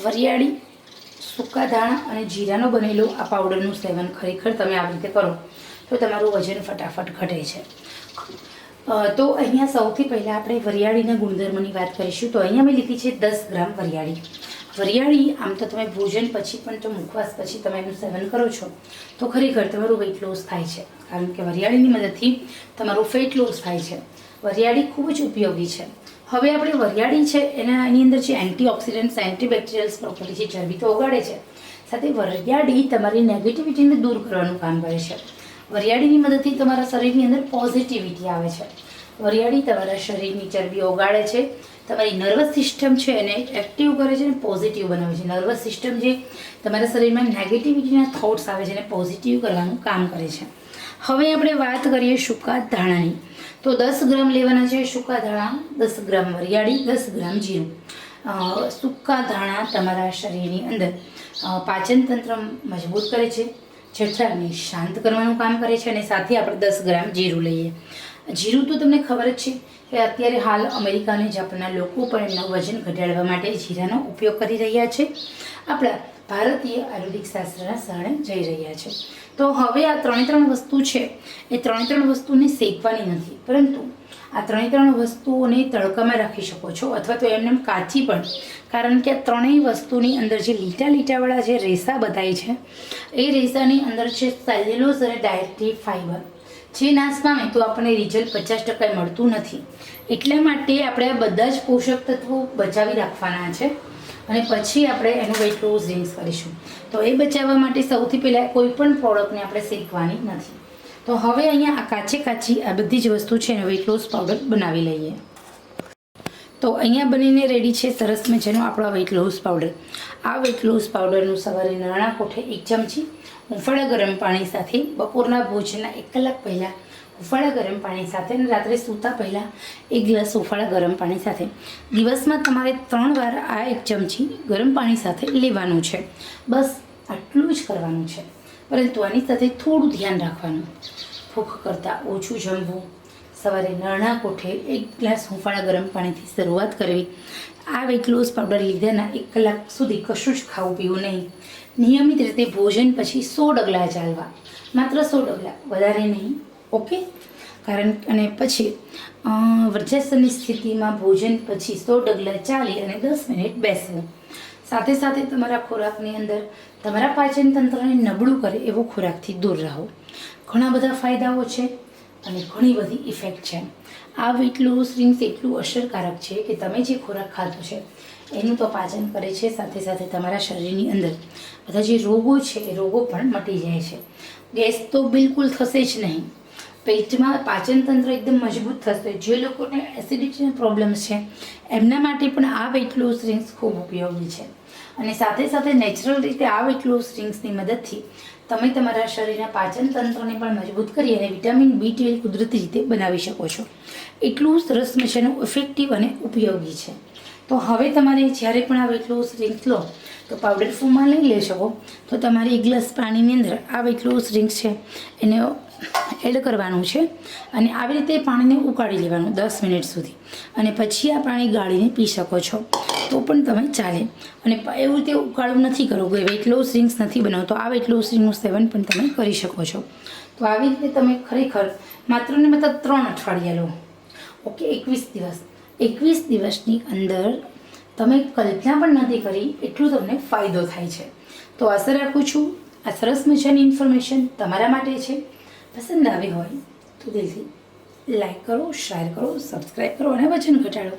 વરિયાળી, સૂકા ધાણા અને જીરાનો બનેલો આ પાવડરનું સેવન ખરેખર તમે આવી રીતે કરો તો તમારું વજન ફટાફટ ઘટે છે. તો અહીંયા સૌથી પહેલાં આપણે વરિયાળીના ગુણધર્મોની વાત કરીશું. તો અહીંયા મેં લીધી છે 10 ગ્રામ વરિયાળી. વરિયાળી આમ તો તમે ભોજન પછી પણ જો મુખવાસ પછી તમે એનું સેવન કરો છો તો ખરેખર તમારું વેઇટ લોસ થાય છે, કારણ કે વરિયાળીની મદદથી તમારું ફેટ લોસ થાય છે. વરિયાળી ખૂબ જ ઉપયોગી છે. હવે આપણે વરિયાળી છે એની અંદર જે એન્ટીઓક્સિડન્ટ્સ, એન્ટીબેક્ટેરિયલ્સ પ્રોપર્ટી છે, ચરબી તો ઓગાળે છે, સાથે વરિયાળી તમારી નેગેટિવિટીને દૂર કરવાનું કામ કરે છે. વરિયાળીની મદદથી તમારા શરીરની અંદર પોઝિટિવિટી આવે છે. વરિયાળી તમારા શરીરની ચરબી ઓગાળે છે, તમારી નર્વસ સિસ્ટમ છે એને એક્ટિવ કરે છે અને પોઝિટિવ બનાવે છે. નર્વસ સિસ્ટમ જે તમારા શરીરમાં નેગેટિવિટીના થોટ્સ આવે છે એને પોઝિટિવ કરવાનું કામ કરે છે. હવે આપણે વાત કરીએ સૂકા ધાણાની. તો 10 ગ્રામ લેવાના છે સૂકા ધાણા, 10 ગ્રામ વરિયાળી, 10 ગ્રામ જીરું. સૂકા ધાણા તમારા શરીરની અંદર પાચન તંત્ર મજબૂત કરે છે, જઠરાગ્નિ શાંત કરવાનું કામ કરે છે, અને સાથે આપણે 10 ગ્રામ જીરું લઈએ. જીરું તો તમને ખબર જ છે કે અત્યારે હાલ અમેરિકા અને જાપાનના લોકો પણ એમના વજન ઘટાડવા માટે જીરાનો ઉપયોગ કરી રહ્યા છે. આપણા ભારતીય આયુર્વેદિક શાસ્ત્રના શરણે જઈ રહ્યા છે. તો હવે આ ત્રણે વસ્તુ છે એ ત્રણે વસ્તુને શેકવાની નથી, પરંતુ આ ત્રણે વસ્તુઓને તડકામાં રાખી શકો છો અથવા તો એમને કાચી પણ, કારણ કે આ ત્રણેય વસ્તુની અંદર જે લીટાવાળા જે રેસા બતાય છે એ રેસાની અંદર છે સેલ્યુલોઝ અને ડાયરેક્ટિવ ફાઈબર. જે નાશ પામે તો આપણને રિઝલ્ટ 50% મળતું નથી. એટલા માટે આપણે આ બધા જ પોષક તત્વો બચાવી રાખવાના છે અને પછી આપણે એનું વેઇટ લોસ ડ્રિંક્સ કરીશું. તો એ બચાવવા માટે સૌથી પહેલાં કોઈ પણ પ્રોડક્ટને આપણે શેકવાની નથી. તો હવે અહીંયા આ કાચી આ બધી જ વસ્તુ છે એને વેઇટ લોસ પાવડર બનાવી લઈએ. તો અહીંયા બનીને રેડી છે સરસ મજાનો આપણો વેઇટ લોસ પાવડર. આ વેઇટ લોસ પાવડરનું સવારે નાના કોઠે 1 ચમચી હુંફાળા ગરમ પાણી સાથે, બપોરના ભોજનના 1 કલાક પહેલાં હુંફાળા ગરમ પાણી સાથે, અને રાત્રે સૂતા પહેલાં 1 ગ્લાસ હુંફાળા ગરમ પાણી સાથે. દિવસમાં તમારે 3 વાર આ 1 ચમચી ગરમ પાણી સાથે લેવાનું છે. બસ આટલું જ કરવાનું છે, પરંતુ આની સાથે થોડું ધ્યાન રાખવાનું. ભૂખ કરતાં ઓછું જમવું, સવારે નાના કોઠે 1 ગ્લાસ હુંફાળા ગરમ પાણીથી શરૂઆત કરવી. આ વેઇટ લોસ પાવડર લીધાના 1 કલાક સુધી કશું જ ખાવું પીવું નહીં. નિયમિત રીતે ભોજન પછી 100 ડગલા ચાલવા, માત્ર 100 ડગલા, વધારે નહીં. ઓકે? અને પછી વર્જાસનની સ્થિતિમાં ભોજન પછી 100 ડગલા ચાલી અને 10 મિનિટ બેસવું. સાથે સાથે તમારા ખોરાકની અંદર તમારા પાચન તંત્રને નબળું કરે એવો ખોરાકથી દૂર રહો. ઘણા બધા ફાયદાઓ છે અને ઘણી બધી ઇફેક્ટ છે. આ વેઇટ લોસ ડ્રિંક્સ એટલું અસરકારક છે કે તમે જે ખોરાક ખાધો છે એનું તો પાચન કરે છે, સાથે સાથે તમારા શરીરની અંદર બધા જે રોગો છે એ રોગો પણ મટી જાય છે. ગેસ તો બિલકુલ થશે જ નહીં. પેટમાં પાચન તંત્ર એકદમ મજબૂત થશે. જે લોકોને એસિડિટીના પ્રોબ્લેમ્સ છે એમના માટે પણ આ વેઇટ લોસ ડ્રિંક્સ ખૂબ ઉપયોગી છે. અને સાથે સાથે નેચરલ રીતે આ વેઇટ લોસ ડ્રિંક્સની મદદથી તમે તમારા શરીરના પાચન તંત્રને પણ મજબૂત કરી અને વિટામિન B12 કુદરતી રીતે બનાવી શકો છો. એટલું સરસ મજાનું ઇફેક્ટિવ અને ઉપયોગી છે. તો હવે તમારે જ્યારે પણ આ વેઇટ લોસ ડ્રિંક્સ લો તો પાવડર ફોર્મમાં લઈ લઈ શકો. તો તમારે 1 ગ્લાસ પાણીની અંદર આ વેઇટ લોસ ડ્રિંક્સ છે એને એડ કરવાનું છે અને આવી રીતે પાણીને ઉકાળી લેવાનું 10 મિનિટ સુધી, અને પછી આ પાણી ગાળીને પી શકો છો તો પણ તમે ચાલે. અને એવું રીતે ઉકાળવું નથી કરવું કે વેઇટ લોસ ડ્રિંક્સ નથી બનાવવું, તો આ વેઇટ લોસ ડ્રિંકનું સેવન પણ તમે કરી શકો છો. તો આવી રીતે તમે ખરેખર માત્ર ને માત્ર 3 અઠવાડિયા લો. ઓકે? 21 દિવસ. 21 દિવસની અંદર તમે કલ્પના પણ નથી કરી એટલું તમને ફાયદો થાય છે. તો આશા રાખું છું આ સરસ મજાની ઇન્ફોર્મેશન તમારા માટે છે. પસંદ આવી હોય તો દિલથી લાઈક કરો, શેર કરો, સબસ્ક્રાઈબ કરો અને વજન ઘટાડો.